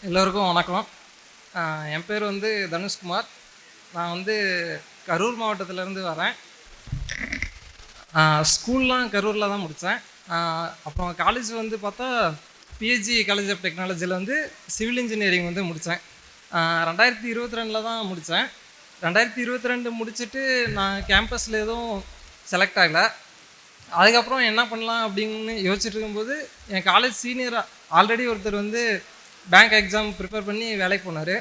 எல்லோருக்கும் வணக்கம். என் பேர் வந்து தனுஷ்குமார். நான் வந்து கரூர் மாவட்டத்திலேருந்து வரேன். ஸ்கூல்லாம் கரூரில் தான் முடித்தேன். அப்புறம் காலேஜ் வந்து பார்த்தா பிஹெச்சி காலேஜ் ஆஃப் டெக்னாலஜியில் வந்து சிவில் இன்ஜினியரிங் வந்து முடித்தேன். 2022 தான் முடித்தேன். 2022 முடிச்சுட்டு நான் கேம்பஸில் எதுவும் செலக்ட் ஆகலை. அதுக்கப்புறம் என்ன பண்ணலாம் அப்படின்னு யோசிச்சுட்டு இருக்கும்போது என் காலேஜ் சீனியராக ஆல்ரெடி ஒருத்தர் வந்து பேங்க் எக்ஸாம் ப்ரிப்பேர் பண்ணி வேலைக்கு போனார்.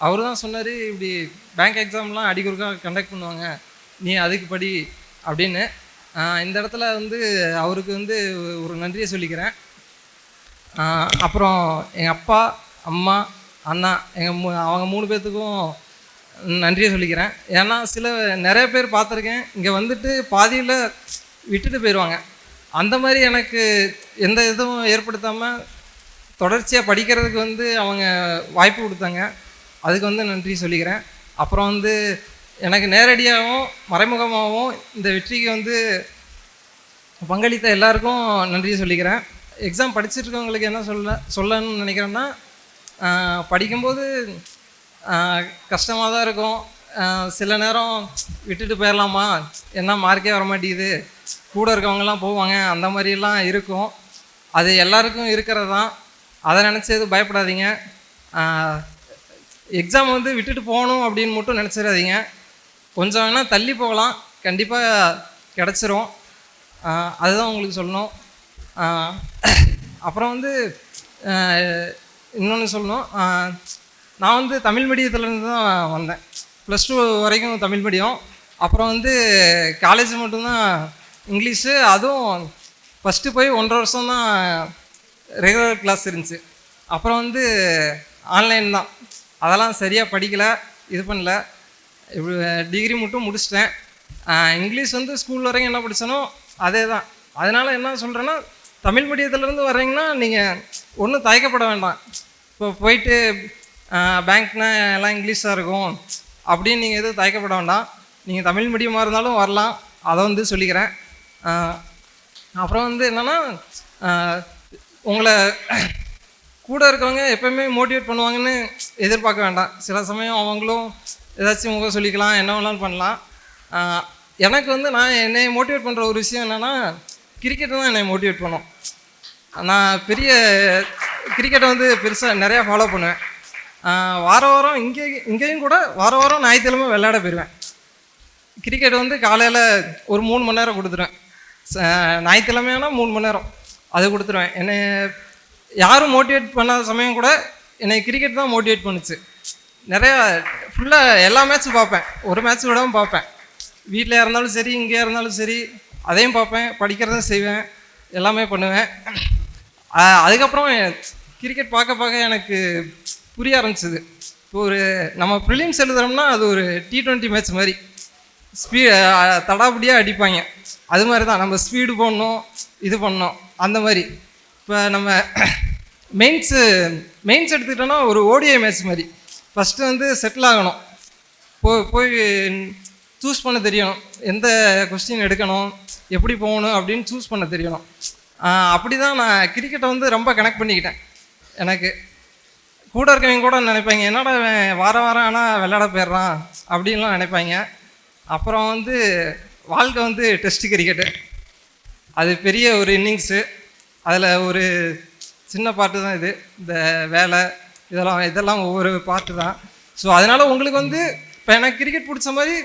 அவர் தான் சொன்னார், இப்படி பேங்க் எக்ஸாம்லாம் அடிக்கொருக்காக கண்டக்ட் பண்ணுவாங்க, நீ அதுக்கு படி அப்படின்னு. இந்த இடத்துல வந்து அவருக்கு வந்து ஒரு நன்றியை சொல்லிக்கிறேன். அப்புறம் எங்கள் அப்பா, அம்மா, அண்ணா அவங்க 3 பேர்த்துக்கும் நன்றியை சொல்லிக்கிறேன். ஏன்னா நிறைய பேர் பார்த்துருக்கேன், இங்கே வந்துட்டு பாதியில் விட்டுட்டு போயிடுவாங்க. அந்த மாதிரி எனக்கு எந்த இதுவும் ஏற்படுத்தாமல் தொடர்ச்சியாக படிக்கிறதுக்கு வந்து அவங்க வாய்ப்பு கொடுத்தாங்க. அதுக்கு வந்து நன்றி சொல்லிக்கிறேன். அப்புறம் வந்து எனக்கு நேரடியாகவும் மறைமுகமாகவும் இந்த வெற்றிக்கு வந்து பங்களித்த எல்லாருக்கும் நன்றி சொல்லிக்கிறேன். எக்ஸாம் படிச்சுட்ருக்கவங்களுக்கு என்ன சொல்லணும்னு நினைக்கிறேன்னா, படிக்கும்போது கஷ்டமாக தான் இருக்கும். சில நேரம் விட்டுட்டு போயிடலாமா, என்ன மார்க்கே வர மாட்டேங்குது, கூட இருக்கவங்கலாம் போவாங்க, அந்த மாதிரிலாம் இருக்கும். அது எல்லாருக்கும் இருக்கிறது தான். அதை நினச்சி எதுவும் பயப்படாதீங்க. எக்ஸாம் வந்து விட்டுட்டு போகணும் அப்படின்னு மட்டும் நினச்சிடாதீங்க. கொஞ்சம் வேணால் தள்ளி போகலாம், கண்டிப்பாக கிடச்சிரும். அதுதான் உங்களுக்கு சொல்லணும். அப்புறம் வந்து இன்னொன்று சொல்லணும். நான் வந்து தமிழ் மீடியத்துலேருந்து தான் வந்தேன். +2 வரைக்கும் தமிழ் மீடியம். அப்புறம் வந்து காலேஜ் மட்டும்தான் இங்கிலீஷு. அதுவும் ஃபஸ்ட்டு போய் 1.5 வருஷம் தான் ரெகுலர் கிளாஸ் இருந்துச்சு. அப்புறம் வந்து ஆன்லைன் தான். அதெல்லாம் சரியாக படிக்கலை, இது பண்ணல. இப்படி டிகிரி மட்டும் முடிச்சிட்டேன். இங்கிலீஷ் வந்து ஸ்கூல் வரைக்கும் என்ன படித்தனோ அதே தான். அதனால் என்ன சொல்கிறேன்னா, தமிழ் மீடியத்துலேருந்து வர்றீங்கன்னா நீங்கள் ஒன்றும் தயக்கப்பட வேண்டாம். இப்போ போயிட்டு பேங்க்னா எல்லாம் இங்கிலீஷாக இருக்கும் அப்படின்னு நீங்கள் எதுவும் தயக்கப்பட வேண்டாம். நீங்கள் தமிழ் மீடியமாக இருந்தாலும் வரலாம், அதை வந்து சொல்லிக்கிறேன். அப்புறம் வந்து என்னென்னா, உங்களை கூட இருக்கவங்க எப்போயுமே மோட்டிவேட் பண்ணுவாங்கன்னு எதிர்பார்க்க வேண்டாம். சில சமயம் அவங்களும் ஏதாச்சும் முகம் சொல்லிக்கலாம், என்ன வேணாலும் பண்ணலாம். எனக்கு வந்து நான் என்னை மோட்டிவேட் பண்ணுற ஒரு விஷயம் என்னென்னா, கிரிக்கெட்டு தான் என்னை மோட்டிவேட் பண்ணும். நான் கிரிக்கெட்டை வந்து பெருசாக நிறையா ஃபாலோ பண்ணுவேன். வாரம் இங்கேயும் கூட வாரம் ஞாயிற்றுக்கிழமை விளையாட போயிடுவேன். கிரிக்கெட் வந்து காலையில் ஒரு 3 மணி நேரம் கொடுத்துருவேன். ஞாயிற்றுக்கிழமையானா 3 மணி நேரம் அது கொடுத்துருவேன். என்னை யாரும் மோட்டிவேட் பண்ணாத சமயம் கூட என்னை கிரிக்கெட் தான் மோட்டிவேட் பண்ணுச்சு. நிறையா ஃபுல்லாக எல்லா மேட்ச்சும் பார்ப்பேன், ஒரு மேட்ச் விடாமல் பார்ப்பேன். வீட்டில் இருந்தாலும் சரி, இங்கே இருந்தாலும் சரி, அதையும் பார்ப்பேன், படிக்கிறதும் செய்வேன், எல்லாமே பண்ணுவேன். அதுக்கப்புறம் கிரிக்கெட் பார்க்க எனக்கு புரிய ஆரம்பிச்சிது. இப்போ நம்ம ப்ரிலிம்ஸ் எழுதுகிறோம்னா அது ஒரு T20 மேட்ச் மாதிரி தடாபடியாக அடிப்பாங்க. அது மாதிரி தான் நம்ம ஸ்பீடு போடணும், இது பண்ணணும். அந்த மாதிரி இப்போ நம்ம மெயின்ஸ் எடுத்துக்கிட்டோன்னா ஒரு ODI மேட்ச் மாதிரி. ஃபஸ்ட்டு வந்து செட்டில் ஆகணும், போய் சூஸ் பண்ண தெரியணும், எந்த கொஸ்டின் எடுக்கணும், எப்படி போகணும் அப்படின்னு சூஸ் பண்ண தெரியணும். அப்படி தான் நான் கிரிக்கெட்டை வந்து ரொம்ப கனெக்ட் பண்ணிக்கிட்டேன். எனக்கு கூட இருக்கவங்க கூட நினைப்பாங்க, என்னடா வாரம் ஆனால் விளையாட போயிடுறான் அப்படின்லாம் நினைப்பாங்க. அப்புறம் வந்து வாழ்க்கை வந்து டெஸ்ட் கிரிக்கெட்டு, அது பெரிய ஒரு இன்னிங்ஸு. அதில் ஒரு சின்ன பாட்டு தான் இது. இந்த வேலை இதெல்லாம் ஒவ்வொரு பாட்டு தான். ஸோ அதனால் உங்களுக்கு வந்து இப்போ எனக்கு கிரிக்கெட் பிடிச்ச மாதிரி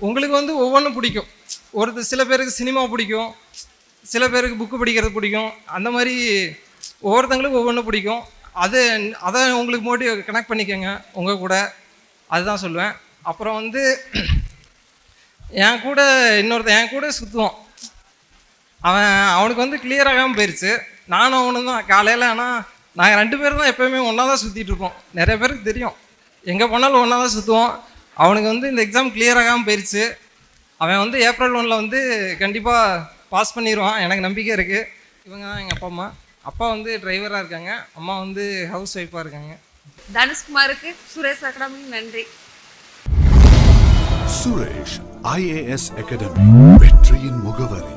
உங்களுக்கு வந்து ஒவ்வொன்றும் பிடிக்கும். சில பேருக்கு சினிமா பிடிக்கும், சில பேருக்கு புக்கு படிக்கிறது பிடிக்கும். அந்த மாதிரி ஒவ்வொருத்தங்களுக்கும் ஒவ்வொன்றும் பிடிக்கும். அதை உங்களுக்கு கனெக்ட் பண்ணிக்கோங்க உங்கள் கூட, அதுதான் சொல்லுவேன். அப்புறம் வந்து என் கூட சுற்றுவோம். அவனுக்கு வந்து கிளியர் ஆகாமல் போயிடுச்சு. நானும் அவனும் தான் காலையில். ஆனால் நாங்கள் 2 பேரும் தான் எப்போயுமே ஒன்றா தான் சுற்றிட்டு இருப்போம். நிறைய பேருக்கு தெரியும், எங்கே போனாலும் ஒன்றா தான் சுற்றுவோம். அவனுக்கு வந்து இந்த எக்ஸாம் கிளியர் ஆகாமல் போயிடுச்சு. அவன் வந்து April 1 வந்து கண்டிப்பாக பாஸ் பண்ணிடுவான், எனக்கு நம்பிக்கை இருக்குது. இவங்க தான் எங்கள் அப்பா அம்மா. அப்பா வந்து டிரைவராக இருக்காங்க, அம்மா வந்து ஹவுஸ் ஒய்ஃபாக இருக்காங்க. தனுஷ்குமாருக்கு சுரேஷ் அகாடமி நன்றி. சுரேஷ் IAS அகாடமி, வெற்றியின் முகவரி.